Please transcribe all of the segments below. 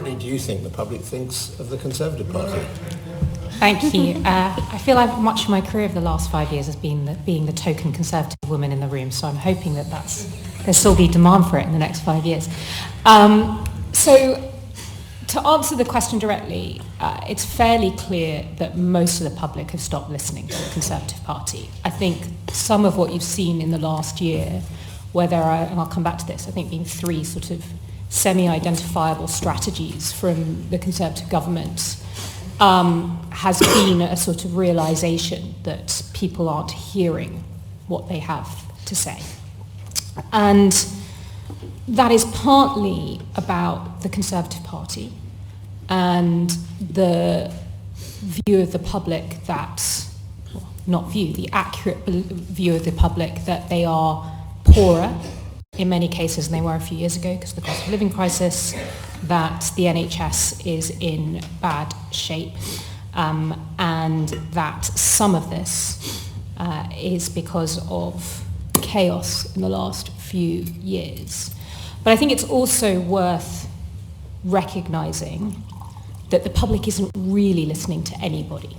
differently do you think the public thinks of the Conservative Party? Thank you. I feel like much of my career of the last 5 years has been being the token Conservative woman in the room, so I'm hoping that there'll still be demand for it in the next 5 years. So to answer the question directly, it's fairly clear that most of the public have stopped listening to the Conservative Party. I think some of what you've seen in the last year, where there are, and I'll come back to this, I think being three sort of semi-identifiable strategies from the Conservative government, has been a sort of realization that people aren't hearing what they have to say. And that is partly about the Conservative Party and the view of the public that, well, not view, the accurate view of the public that they are poorer in many cases than they were a few years ago because of the cost of living crisis, that the NHS is in bad shape, and that some of this is because of chaos in the last few years. But I think it's also worth recognising that the public isn't really listening to anybody.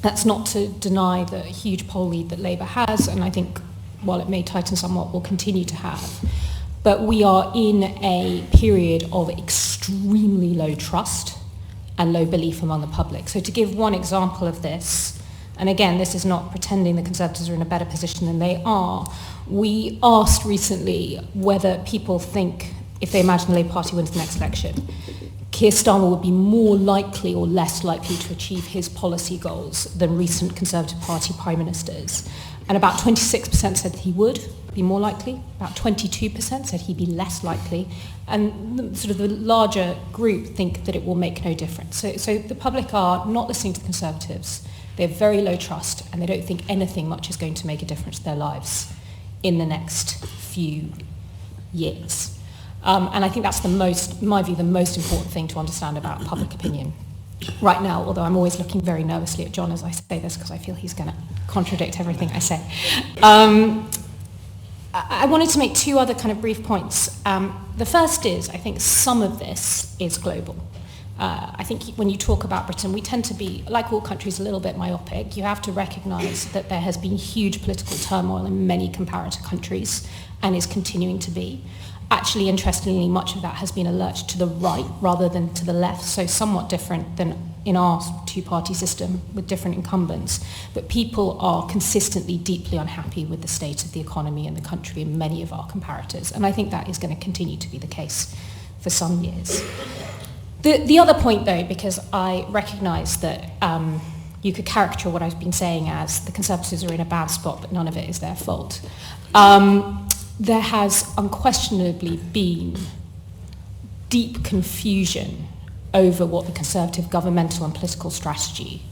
That's not to deny the huge poll lead that Labour has, and I think while it may tighten somewhat, will continue to have. But we are in a period of extremely low trust and low belief among the public. So to give one example of this, and again, this is not pretending the Conservatives are in a better position than they are, we asked recently whether people think, if they imagine the Labour Party wins the next election, Keir Starmer would be more likely or less likely to achieve his policy goals than recent Conservative Party Prime Ministers. And about 26% said he would be more likely, about 22% said he'd be less likely, and sort of the larger group think that it will make no difference. So the public are not listening to the Conservatives, they have very low trust, and they don't think anything much is going to make a difference to their lives in the next few years. And I think that's in my view, the most important thing to understand about public opinion right now, although I'm always looking very nervously at John as I say this because I feel he's going to contradict everything I say. I wanted to make two other kind of brief points. The first is, I think some of this is global. I think when you talk about Britain, we tend to be, like all countries, a little bit myopic. You have to recognise that there has been huge political turmoil in many comparator countries and is continuing to be. Actually, interestingly, much of that has been a lurch to the right rather than to the left, so somewhat different than in our two-party system with different incumbents. But people are consistently deeply unhappy with the state of the economy in the country in many of our comparators, and I think that is going to continue to be the case for some years. The other point, though, because I recognise that you could caricature what I've been saying as the Conservatives are in a bad spot, but none of it is their fault. There has unquestionably been deep confusion over what the Conservative governmental and political strategy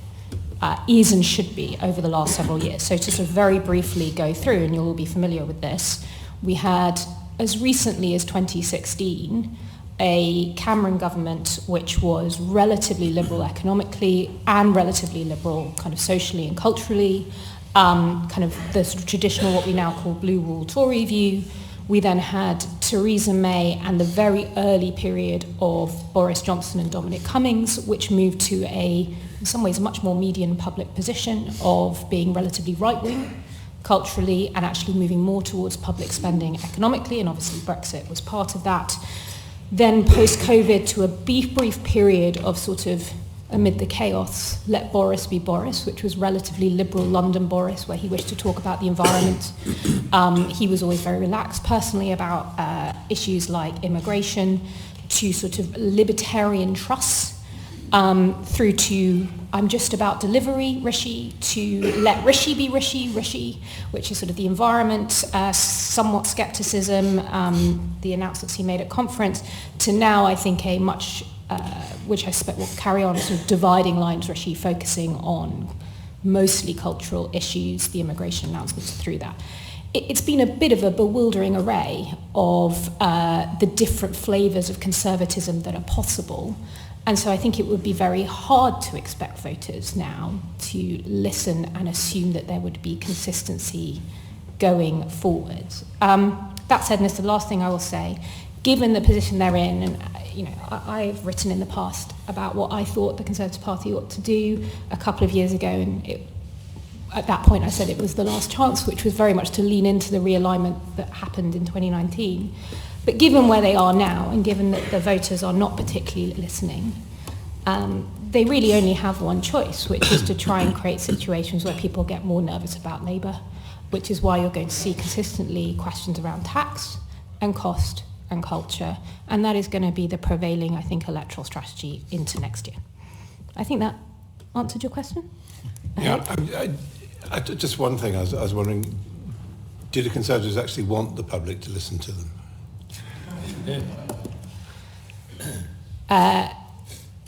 is and should be over the last several years. So to sort of very briefly go through, and you'll all be familiar with this, we had, as recently as 2016, a Cameron government which was relatively liberal economically and relatively liberal kind of socially and culturally, kind of the sort of traditional, what we now call blue wall Tory view. We then had Theresa May and the very early period of Boris Johnson and Dominic Cummings, which moved to in some ways, a much more median public position of being relatively right-wing culturally and actually moving more towards public spending economically, and obviously Brexit was part of that. Then post-COVID to a brief period of sort of, amid the chaos, let Boris be Boris, which was relatively liberal London Boris, where he wished to talk about the environment. He was always very relaxed personally about issues like immigration, to sort of libertarian trusts, through to I'm just about delivery, Rishi, to let Rishi be Rishi, which is sort of the environment, somewhat scepticism, the announcements he made at conference, to now I think a much which I suspect will carry on sort of dividing lines, Rishi focusing on mostly cultural issues, the immigration announcements through that. It's been a bit of a bewildering array of the different flavours of conservatism that are possible. And so I think it would be very hard to expect voters now to listen and assume that there would be consistency going forward. That said, and it's the last thing I will say, given the position they're in, and I've written in the past about what I thought the Conservative Party ought to do a couple of years ago, and at that point I said it was the last chance, which was very much to lean into the realignment that happened in 2019. But given where they are now, and given that the voters are not particularly listening, they really only have one choice, which is to try and create situations where people get more nervous about Labour, which is why you're going to see consistently questions around tax and cost and culture, and that is going to be the prevailing, I think, electoral strategy into next year. I think that answered your question. Yeah, I just one thing, I was wondering, do the Conservatives actually want the public to listen to them?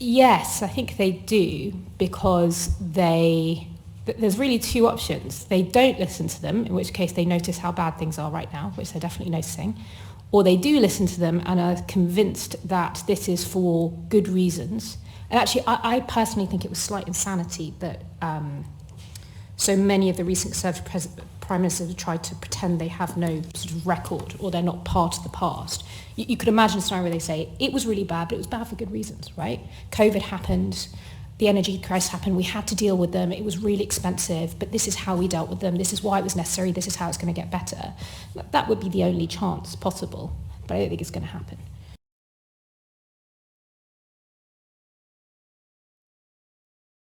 Yes, I think they do, because there's really two options. They don't listen to them, in which case they notice how bad things are right now, which they're definitely noticing, or they do listen to them and are convinced that this is for good reasons. And actually, I personally think it was slight insanity that so many of the recent Conservative Prime Ministers have tried to pretend they have no sort of record, or they're not part of the past. You could imagine a scenario where they say, it was really bad, but it was bad for good reasons, right? COVID happened, the energy crisis happened, we had to deal with them, it was really expensive, but this is how we dealt with them, this is why it was necessary, this is how it's going to get better. That would be the only chance possible, but I don't think it's going to happen.